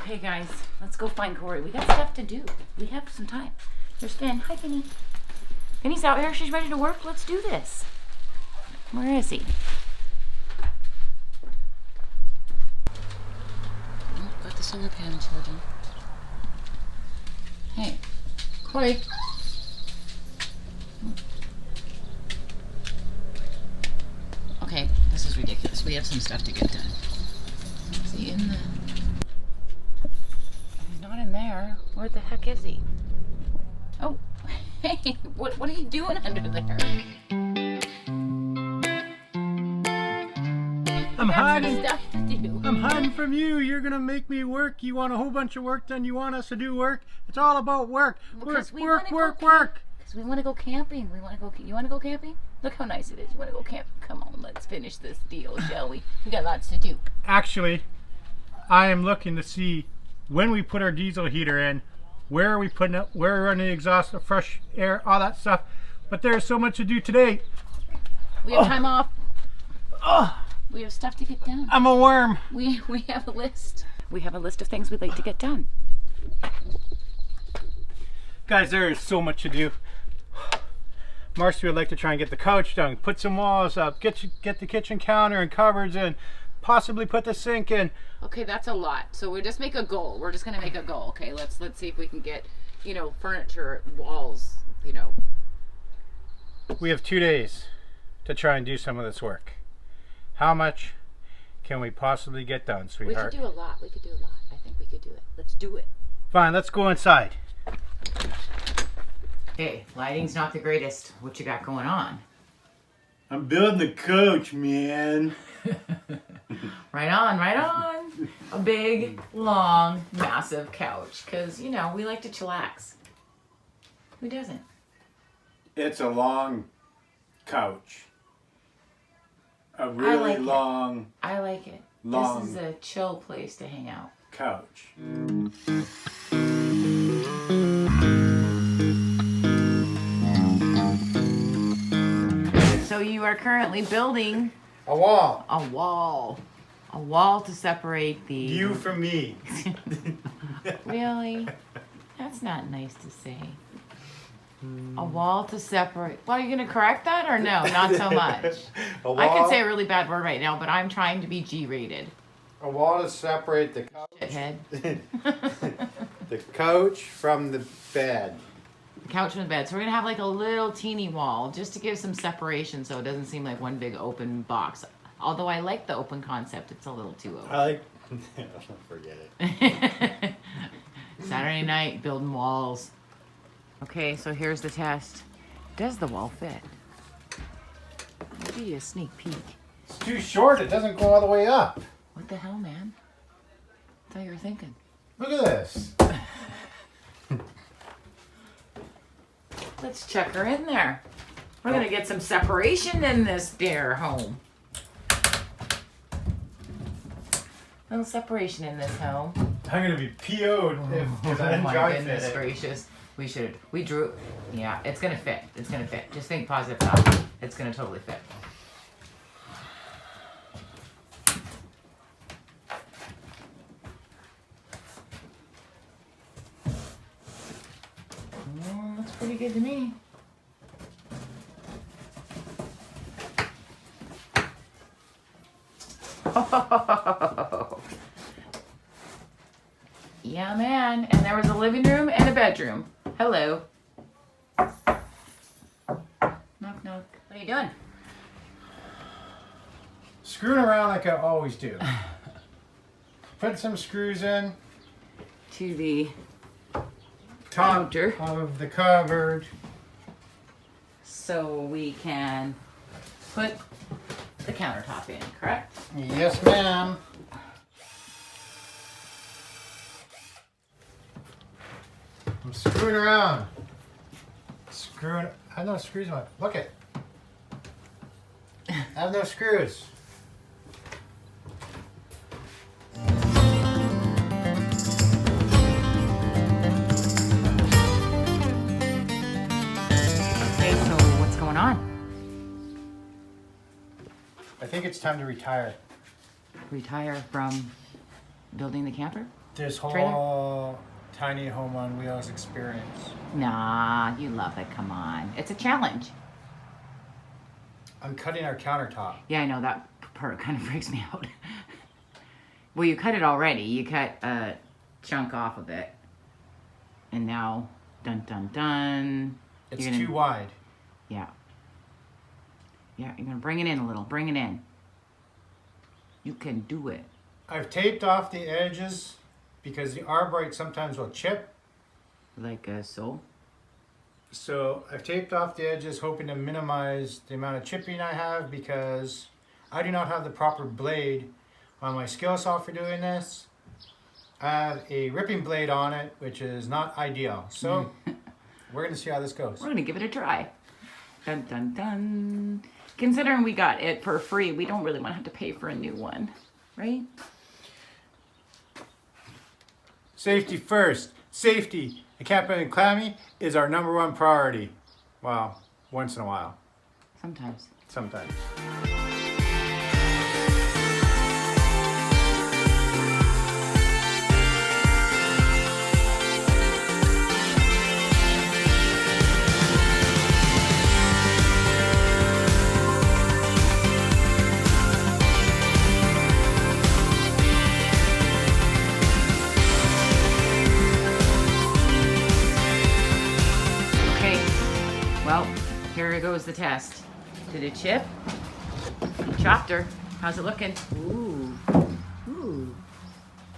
Okay, guys, let's go find Corey. We got stuff to do. We have some time. There's Finn. Hi, Finny. Finny's out here. She's ready to work. Let's do this. Where is he? Oh, got the solar panel charging. Hey, Corey. Okay, this is ridiculous. We have some stuff to get done. Is he in the... He's not in there. Where the heck is he? Oh, hey, what are you doing under there? I'm hiding. Stuff to do. I'm hiding from you. You're gonna make me work. You want a whole bunch of work done. You want us to do work. It's all about work. Work. Because we want to go camping. You want to go camping? Look how nice it is. You want to go camping? Come on, let's finish this deal, shall we? We got lots to do. Actually, I am looking to see when we put our diesel heater in, where are we putting it, where we're running the exhaust, the fresh air, all that stuff. But there's so much to do today. We have time off. Oh, We have stuff to get done. I'm a worm. We have a list. We have a list of things we'd like to get done. Guys, there is so much to do. Marcy would like to try and get the couch done, put some walls up, get the kitchen counter and cupboards in, possibly put the sink in. Okay, that's a lot. So we just make a goal. We're just gonna make a goal. Okay, let's see if we can get, furniture, walls, We have 2 days to try and do some of this work. How much can we possibly get done, sweetheart? We could do a lot. I think we could do it. Let's do it. Fine, let's go inside. Hey, lighting's not the greatest. What you got going on? I'm building the coach, man. Right on. A big, long, massive couch. Because, we like to chillax. Who doesn't? It's a long couch. A really long I like it. Long. This is a chill place to hang out. couch. So you are currently building A wall. a wall to separate the... You from me. Really? That's not nice to say. A wall to separate... Well, are you going to correct that or no? Not so much. I could say a really bad word right now, but I'm trying to be G-rated. A wall to separate the couch. Shithead. The couch from the bed. The couch and the bed. So we're going to have like a little teeny wall just to give some separation so it doesn't seem like one big open box. Although I like the open concept. It's a little too open. I like. Forget it. Saturday night, building walls. Okay, so here's the test. Does the wall fit? I'll give you a sneak peek. It's too short. It doesn't go all the way up. What the hell, man? That's what you were thinking. Look at this. Let's check her in there. We're gonna get some separation in this dear home. Little separation in this home. I'm gonna be PO'd if I didn't my dry goodness fit it. gracious. We drew, yeah, it's gonna fit. It's gonna fit. Just think positive thought. It's gonna totally fit. Looks pretty good to me. Yeah, man. And there was a living room and a bedroom. Hello. Knock, knock. What are you doing? Screwing around like I always do. Put some screws in. To the Top counter. of the cupboard. So we can put the countertop in, correct? Yes, ma'am. I'm screwing around. Screwing. I have no screws on it. Look it. I have no screws. Okay, so what's going on? I think it's time to retire. Retire from building the camper? this whole Trailer? tiny home on wheels experience. Nah, you love it. Come on. It's a challenge. I'm cutting our countertop. Yeah, I know. That part kind of freaks me out. Well, you cut it already. You cut a chunk off of it. And now, dun dun dun. It's too wide. Yeah. Yeah, you're going to bring it in a little. Bring it in. You can do it. I've taped off the edges because the arborite sometimes will chip. Like so. So I've taped off the edges hoping to minimize the amount of chipping I have because I do not have the proper blade on my skill saw for doing this. I have a ripping blade on it, which is not ideal. So we're going to see how this goes. We're going to give it a try. Dun dun dun. Considering we got it for free, we don't really want to have to pay for a new one, right? Safety first. Safety. A camper and clammy is our #1 priority. Well, once in a while. Sometimes. Sometimes. Well, here goes the test. Did it chip? You chopped her. How's it looking? Ooh. Ooh.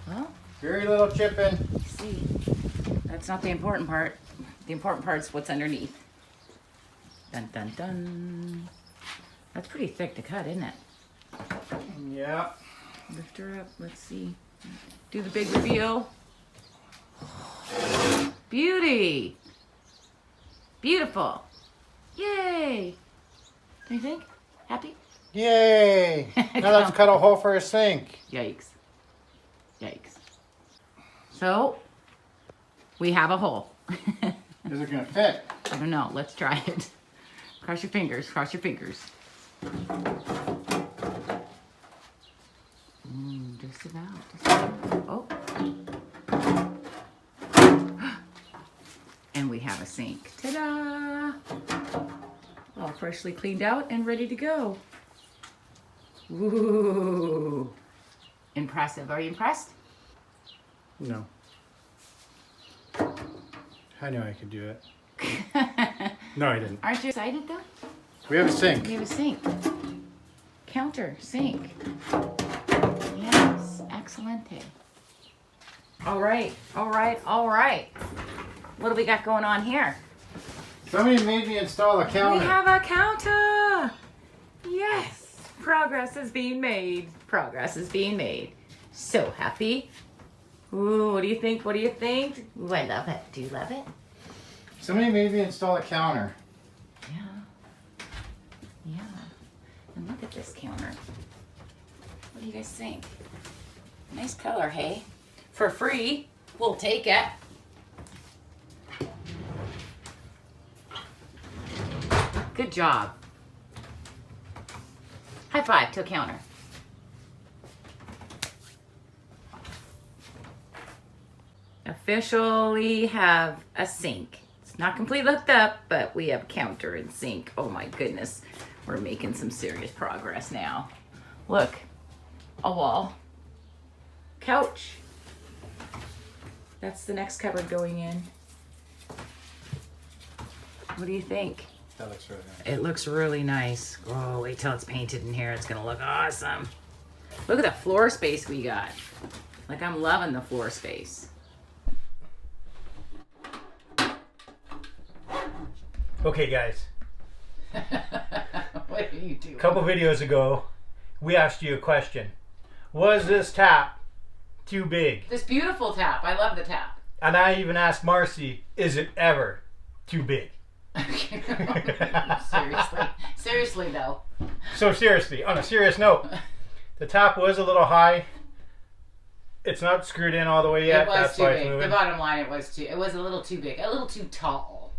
Well, Very little chipping. see. That's not the important part. The important part's what's underneath. Dun dun dun. That's pretty thick to cut, isn't it? Yeah. Lift her up. Let's see. Do the big reveal. Beauty. Beautiful. Yay. Do you think? Happy? Yay! Now let's cut a hole for a sink. Yikes. Yikes. So, we have a hole. Is it gonna fit? I don't know. Let's try it. Cross your fingers. Cross your fingers. Just about. Just about. Oh. And we have a sink. Ta-da! All freshly cleaned out and ready to go. Ooh. Impressive. Are you impressed? No. I knew I could do it. No, I didn't. Aren't you excited though? We have a sink. We have a sink. Counter sink. Yes, excelente. All right, all right, all right. What do we got going on here? Somebody made me install a counter. We have a counter. Yes, progress is being made. Progress is being made. So happy. Ooh, what do you think? What do you think? Ooh, I love it. Do you love it? Somebody made me install a counter. Yeah. Yeah. And look at this counter. What do you guys think? Nice color, hey? For free, we'll take it. Good job. High five to a counter. Officially have a sink. It's not completely hooked up, but we have counter and sink. Oh my goodness. We're making some serious progress now. Look, a wall. Couch. That's the next cupboard going in. What do you think? That looks really nice. It looks really nice. Oh, wait till it's painted in here. It's gonna look awesome. Look at the floor space we got. Like, I'm loving the floor space. Okay, guys. What are you doing? A couple videos ago, we asked you a question. Was this tap too big? This beautiful tap. I love the tap. And I even asked Marcy, is it ever too big? Seriously. Seriously, though. So seriously, on a serious note, the tap was a little high. It's not screwed in all the way yet. It was That's too why it's big. moving. The bottom line, it was a little too big. A little too tall.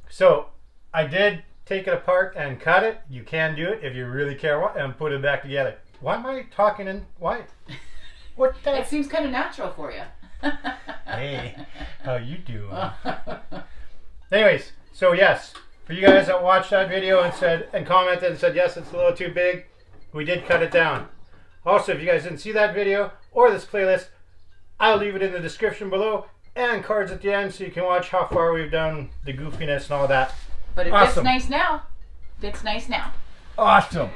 So I did take it apart and cut it. You can do it if you really care, and put it back together. Why am I talking in? Why? What the? It seems kind of natural for you. Hey, how you doing? Anyways, so yes, for you guys that watched that video and commented and said yes, it's a little too big, we did cut it down. Also, if you guys didn't see that video or this playlist, I'll leave it in the description below and cards at the end so you can watch how far we've done the goofiness and all that. But it Awesome. fits nice now. Fits nice now. Awesome.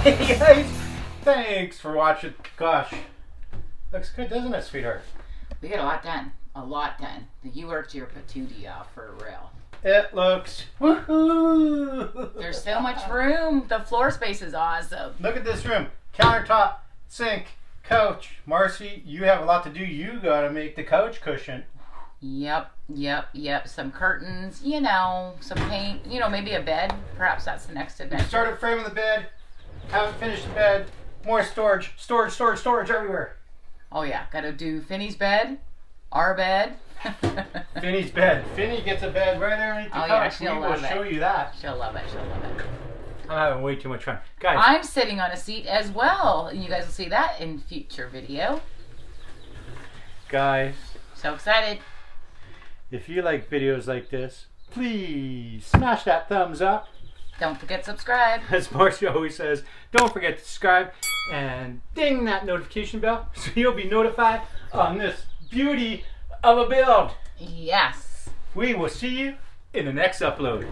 Hey guys, thanks for watching. Gosh, looks good, doesn't it, sweetheart? We got a lot done. A lot done. You worked your patootie off for real. It looks woohoo! There's so much room. The floor space is awesome. Look at this room. Countertop, sink, couch. Marcy, you have a lot to do. You gotta make the couch cushion. Yep. Some curtains, some paint, maybe a bed. Perhaps that's the next We adventure. started framing the bed. Haven't finished the bed. More storage. Storage everywhere. Oh yeah, gotta do Finney's bed, our bed. Finney's bed. Finney gets a bed right underneath the Oh, yeah, couch. We she'll will love it. show you that. She'll love it. I'm having way too much fun. Guys, I'm sitting on a seat as well. You guys will see that in future video. guys, So excited. if you like videos like this, please smash that thumbs up. Don't forget to subscribe. As Marcy always says, don't forget to subscribe and ding that notification bell so you'll be notified on this beauty of a build. Yes. We will see you in the next upload.